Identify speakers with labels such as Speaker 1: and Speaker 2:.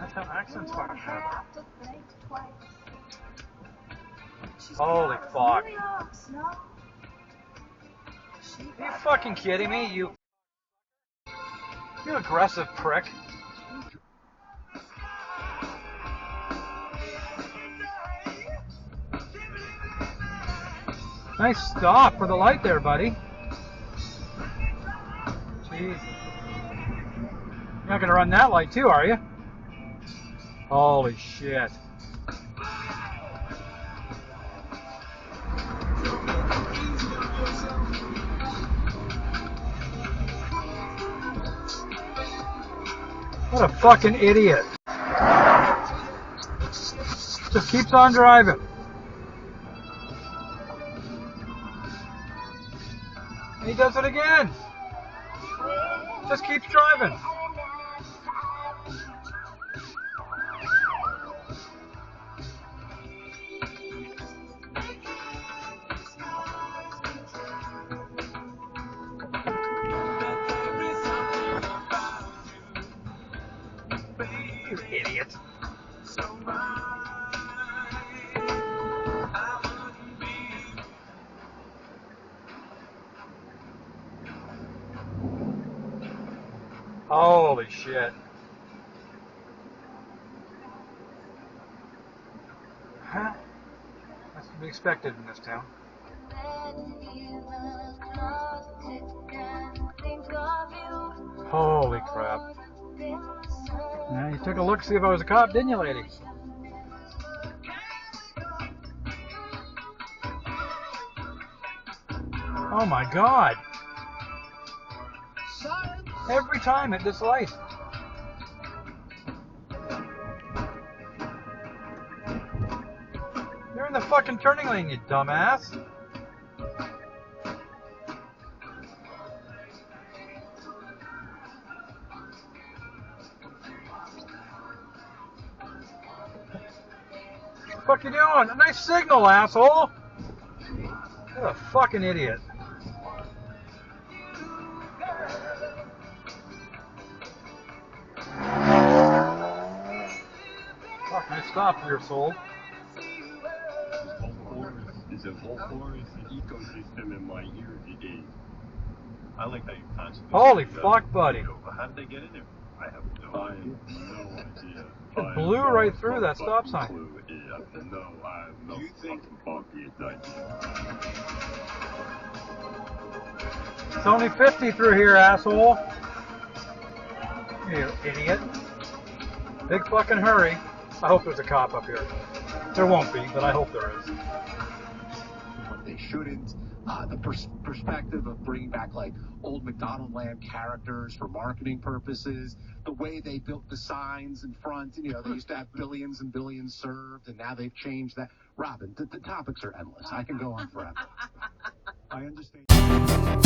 Speaker 1: That's how accents fucking happen. Holy fuck. Are you fucking kidding me? You aggressive prick. Nice stop for the light there, buddy. Jeez. You're not gonna run that light too, are you? Holy shit. What a fucking idiot. Just keeps on driving. And he does it again. Just keeps driving. You idiot. Holy shit. Huh? That's to be expected in this town. Holy crap. Now you took a look to see if I was a cop, didn't you, lady? Oh my god. Every time at this light. You're in the fucking turning lane, you dumbass. What the fuck you doing? A nice signal, asshole. You're a fucking idiot. Fuck, nice stop for your soul.
Speaker 2: It's a whole forest ecosystem in my ear today. I like how you constantly.
Speaker 1: Holy fuck, buddy.
Speaker 2: How did they get in there? I have no idea.
Speaker 1: It blew right through that stop sign.
Speaker 2: No, you think
Speaker 1: It's only 50 through here, asshole. You idiot. Big fucking hurry. I hope there's a cop up here. There won't be, but I hope there is.
Speaker 3: But they shouldn't. The perspective of bringing back like old McDonald Land characters for marketing purposes, the way they built the signs in front, you know, they used to have billions and billions served, and now they've changed that. Robin, the topics are endless. I can go on forever. I understand.